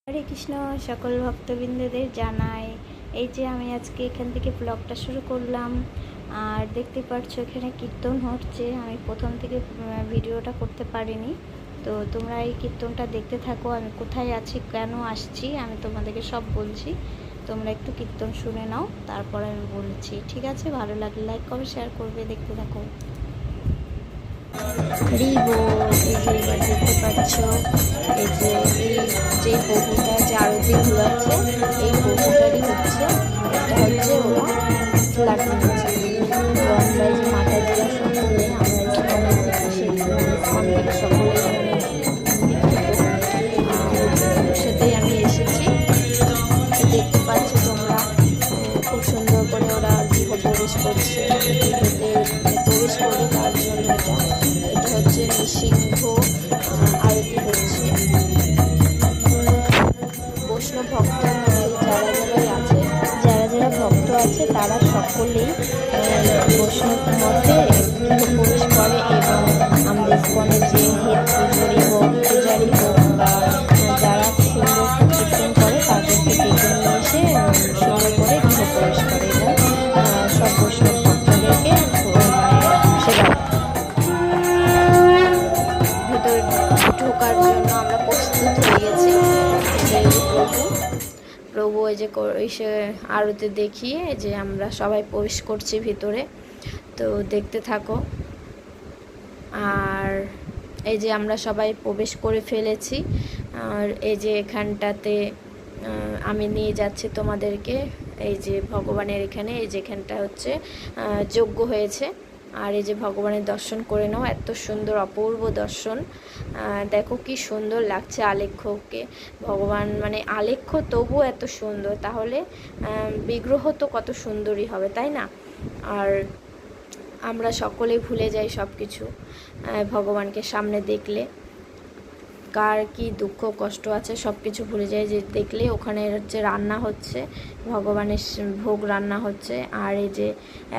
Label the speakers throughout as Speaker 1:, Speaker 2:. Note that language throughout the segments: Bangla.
Speaker 1: হরে কৃষ্ণ। সকল ভক্তবৃন্দদের জানাই এই যে আমি আজকে এখান থেকে ব্লগটা শুরু করলাম। আর দেখতে পাচ্ছ এখানে কীর্তন হচ্ছে। আমি প্রথম থেকে ভিডিওটা করতে পারিনি, তো তোমরা এই কীর্তনটা দেখতে থাকো। আমি কোথায় আছি, কেন আসছি, আমি তোমাদেরকে সব বলছি। তোমরা একটু কীর্তন শুনে নাও, তারপর আমি বলছি, ঠিক আছে? ভালো লাগলে লাইক করবে, শেয়ার করবে, দেখতে থাকো। হরি বল। এই যে এবার দেখতে পাচ্ছ এই যে বহুটা যে আরতি ঘুরাচ্ছে, এই বহুটারই হচ্ছে এটা হচ্ছে ওরা ফ্ল্যাট নিয়েছে। তো আমরা এই যে মাতাজিরা সকলে, আমরা ইস্কনের থেকে সেই ইস্কন থেকে সকলে ওর সাথেই আমি এসেছি। দেখতে পাচ্ছ তোমরা, খুব সুন্দর করে ওরা গৃহ প্রবেশ করছে। গৃহতে প্রবেশ করবে, তার জন্য এটা হচ্ছে নৃসিংহ আরতি হচ্ছে। বৈষ্ণব ভক্ত যারা ভক্ত আছে তারা সকলেই বৈষ্ণব মতে গৃহ প্রবেশ করে, এবং আমাদের ইস্কনের যে হেড পূজারি হোক বা যারা সুন্দর কীর্তন করে তাদেরকে ডেকে নিয়ে এসে সুন্দর করে গৃহ প্রবেশ করে এবং সব বৈষ্ণব ভক্তদেরকে সেবা ভেতরে ঢোকার জন্য আমরা প্রস্তুত হয়ে গেছি। প্রভু এই যে আরতি দেখিয়ে যে আমরা সবাই প্রবেশ করছি ভিতরে, তো দেখতে থাকো। আর এই যে আমরা সবাই প্রবেশ করে ফেলেছি। আর এই যে এখানটাতে আমি নিয়ে যাচ্ছি তোমাদেরকে, এই যে ভগবানের এখানে, এই যে এখানটা হচ্ছে যজ্ঞ হয়েছে। আর এই যে ভগবানের দর্শন করে নাও, এত সুন্দর অপূর্ব দর্শন। দেখো কি সুন্দর লাগছে আলেখ্যকে। ভগবান মানে আলেখ্য তবু এত সুন্দর, তাহলে বিগ্রহ তো কত সুন্দরই হবে, তাই না? আর আমরা সকলেই ভুলে যাই সব কিছু ভগবানকে সামনে দেখলে। কার কি দুঃখ কষ্ট আছে সব কিছু ভুলে যায় যে দেখলে। ওখানে হচ্ছে রান্না হচ্ছে, ভগবানের ভোগ রান্না হচ্ছে। আর এই যে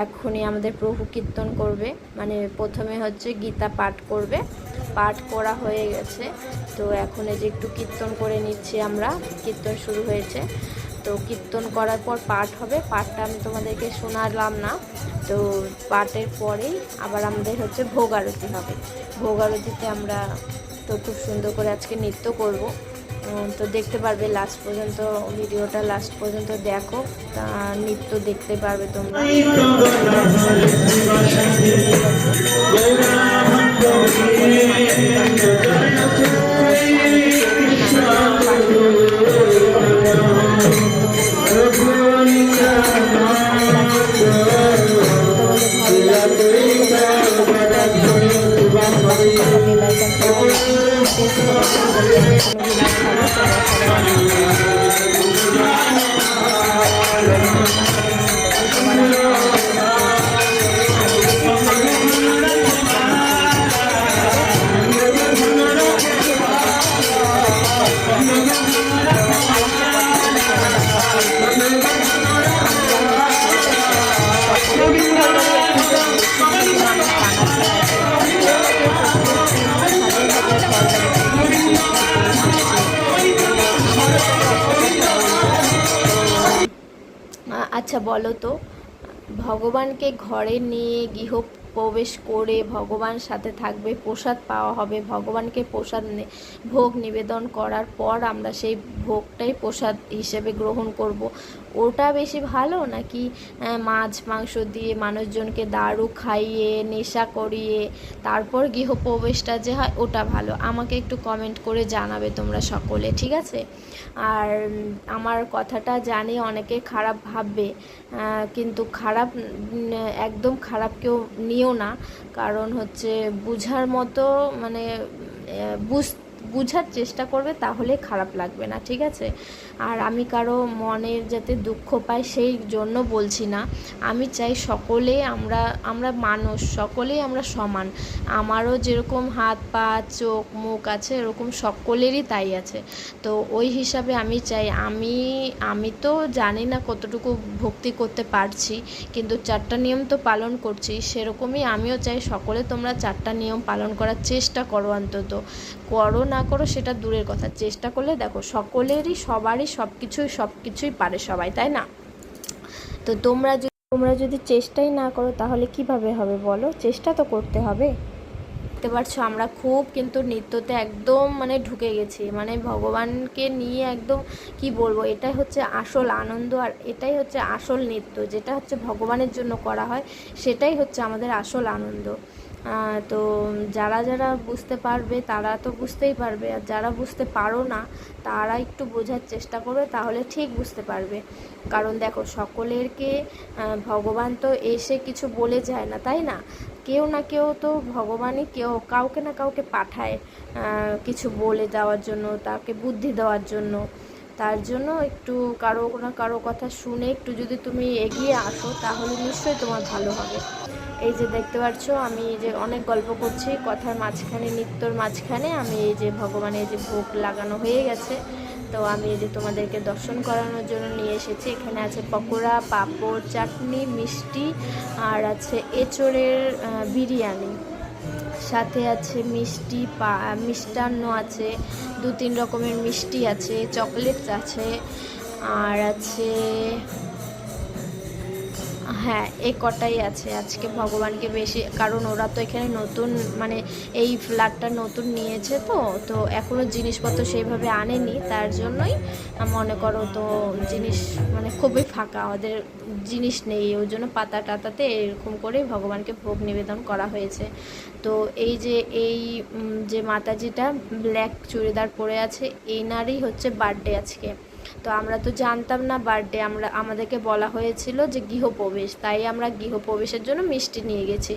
Speaker 1: এখনই আমাদের প্রভু কীর্তন করবে, মানে প্রথমে হচ্ছে গীতা পাঠ করবে, পাঠ করা হয়ে গেছে। তো এখন এই যে একটু কীর্তন করে নিচ্ছি আমরা, কীর্তন শুরু হয়েছে। তো কীর্তন করার পর পাঠ হবে, পাঠটা আমি তোমাদেরকে শোনালাম না। তো পাঠের পরেই আবার আমাদের হচ্ছে ভোগ আরতি হবে। ভোগ আরতিতে আমরা তো খুব সুন্দর করে আজকে নৃত্য করব। তো দেখতে পারবে লাস্ট পর্যন্ত, ভিডিওটা লাস্ট পর্যন্ত দেখো, নৃত্য দেখতে পারবে তোমরা। আচ্ছা বলো তো, ভগবানকে ঘরে নিয়ে গৃহ প্রবেশ করে ভগবান সাথে থাকবে, প্রসাদ পাওয়া হবে, ভগবানকে প্রসাদ ভোগ নিবেদন করার পর আমরা সেই ভোগটাই প্রসাদ হিসেবে গ্রহণ করব। ওটা বেশি ভালো, নাকি মাছ মাংস দিয়ে মানুষজনকে দারু খাইয়ে নেশা করিয়ে তারপর গৃহপ্রবেশটা যে হয় ওটা ভালো? আমাকে একটু কমেন্ট করে জানাবে তোমরা সকলে, ঠিক আছে? আর আমার কথাটা জানি অনেকে খারাপ ভাববে, কিন্তু খারাপ একদম খারাপ কেউ নিও না। কারণ হচ্ছে বুঝার মতো মানে বুঝার চেষ্টা করবে, তাহলে খারাপ লাগবে না, ঠিক আছে? আর আমি কারো মনের যাতে দুঃখ পাই সেই জন্য বলছি না। আমি চাই সকলে আমরা মানুষ, সকলেই আমরা সমান। আমারও যেরকম হাত পা চোখ মুখ আছে, এরকম সকলেরই তাই আছে। তো ওই হিসাবে আমি চাই, আমি তো জানি না কতটুকু ভক্তি করতে পারছি, কিন্তু 4টা নিয়ম তো পালন করছি। সেরকমই আমিও চাই সকলে তোমরা 4টা নিয়ম পালন করার চেষ্টা করো, অন্তত করো না করো সেটা দূরের কথা, চেষ্টা করলে দেখো সকলেরই সবারই সব কিছুই পারে সবাই, তাই না? তো তোমরা যদি চেষ্টাই না করো তাহলে কিভাবে হবে বলো? চেষ্টা তো করতে হবে। দেখতে পারছো আমরা খুব কিন্তু নৃত্যতে একদম মানে ঢুকে গেছি, মানে ভগবানকে নিয়ে একদম কি বলবো, এটাই হচ্ছে আসল আনন্দ, আর এটাই হচ্ছে আসল নৃত্য, যেটা হচ্ছে ভগবানের জন্য করা হয়, সেটাই হচ্ছে আমাদের আসল আনন্দ। তো যারা যারা বুঝতে পারবে তারা তো বুঝতেই পারবে, আর যারা বুঝতে পারো না তারা একটু বোঝার চেষ্টা করবে, তাহলে ঠিক বুঝতে পারবে। কারণ দেখো সকলেরকে ভগবান তো এসে কিছু বলে যায় না, তাই না? কেউ না কেউ তো ভগবানই কাউকে না কাউকে পাঠায় কিছু বলে দেওয়ার জন্য, তাকে বুদ্ধি দেওয়ার জন্য। তার জন্য একটু কারো না কারো কথা শুনে একটু যদি তুমি এগিয়ে আসো তাহলে নিশ্চয়ই তোমার ভালো হবে। এই যে দেখতে পাচ্ছ আমি এই যে অনেক গল্প করছি কথার মাঝখানে, নৃত্যর মাঝখানে আমি এই যে ভগবানের যে ভোগ লাগানো হয়ে গেছে, তো আমি এই যে তোমাদেরকে দর্শন করানোর জন্য নিয়ে এসেছি। এখানে আছে পকোড়া, পাঁপড়, চাটনি, মিষ্টি, আর আছে এঁচোড়ের বিরিয়ানি, সাথে আছে মিষ্টান্ন আছে, 2-3 রকমের মিষ্টি আছে, চকলেট আছে, আর আছে, হ্যাঁ এই কটাই আছে আজকে ভগবানকে বেশি, কারণ ওরা তো এখানে নতুন, মানে এই ফ্ল্যাটটা নতুন নিয়েছে, তো তো এখনও জিনিসপত্র সেইভাবে আনেনি, তার জন্যই মনে করো তো জিনিস মানে খুবই ফাঁকা, ওদের জিনিস নেই, ওই জন্য পাতা টাতাতে এরকম করে ভগবানকে ভোগ নিবেদন করা হয়েছে। তো এই যে মাতাজিটা ব্ল্যাক চুড়িদার পরে আছে, এই নারই হচ্ছে বার্থডে আজকে। তো আমরা তো জানতাম না বার্থডে, আমাদেরকে বলা হয়েছিল যে গৃহপ্রবেশ, তাই আমরা গৃহপ্রবেশের জন্য মিষ্টি নিয়ে গেছি,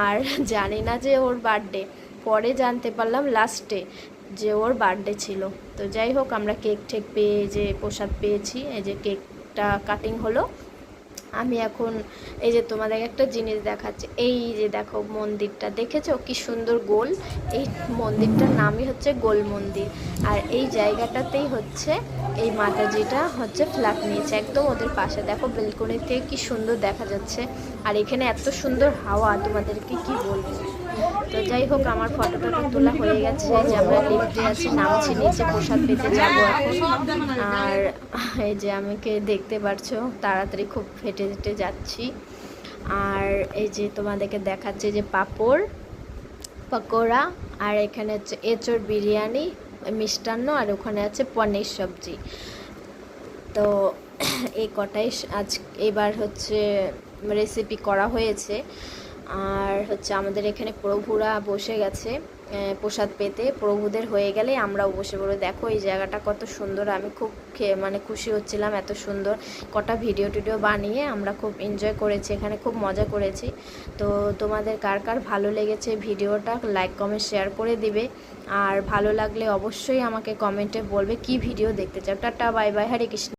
Speaker 1: আর জানি না যে ওর বার্থডে, পরে জানতে পারলাম লাস্টে যে ওর বার্থডে ছিল। তো যাই হোক আমরা কেক ঠেক পেয়ে যে প্রসাদ পেয়েছি, এই যে কেকটা কাটিং হলো। আমি এখন এই যে তোমাদের একটা জিনিস দেখাচ্ছি, এই যে দেখো মন্দিরটা দেখেছো কি সুন্দর গোল, এই মন্দিরটার নামই হচ্ছে গোল মন্দির, আর এই জায়গাটাতেই হচ্ছে এই মাতাজিটা হচ্ছে ফ্ল্যাট নিয়েছে একদম ওদের পাশে। দেখো বেলকনি থেকে কি সুন্দর দেখা যাচ্ছে, আর এখানে এত সুন্দর হাওয়া তোমাদেরকে কি বলবো। তো যাই হোক আমার ফটোটা তোলা হয়ে গেছে, যে আমরা লিফটে আছি, নামছি নিচে প্রসাদ পেতে যাবো এখন। আর এই যে আমাকে দেখতে পারছো তাড়াতাড়ি খুব হেঁটে হেঁটে যাচ্ছি। আর এই যে তোমাদেরকে দেখাচ্ছে যে পাঁপড়, পকোড়া, আর এখানে হচ্ছে এঁচোড় বিরিয়ানি, মিষ্টান্ন, আর ওখানে আছে পনির সবজি। তো এই কটাই আজ এবার হচ্ছে রেসিপি করা হয়েছে। আর হচ্ছে আমাদের এখানে প্রভুরা বসে গেছে প্রসাদ পেতে, প্রভুদের হয়ে গেলে আমরাও বসে পড়বো। দেখো এই জায়গাটা কত সুন্দর, আমি খুব মানে খুশি হচ্ছিলাম, এত সুন্দর কটা ভিডিও টিডিও বানিয়ে আমরা খুব এনজয় করেছি, এখানে খুব মজা করেছি। তো তোমাদের কার কার ভালো লেগেছে ভিডিওটা লাইক কমেন্ট শেয়ার করে দিবে, আর ভালো লাগলে অবশ্যই আমাকে কমেন্টে বলবে কি ভিডিও দেখতে চাও। টাটা বাই বাই, হরে কৃষ্ণ।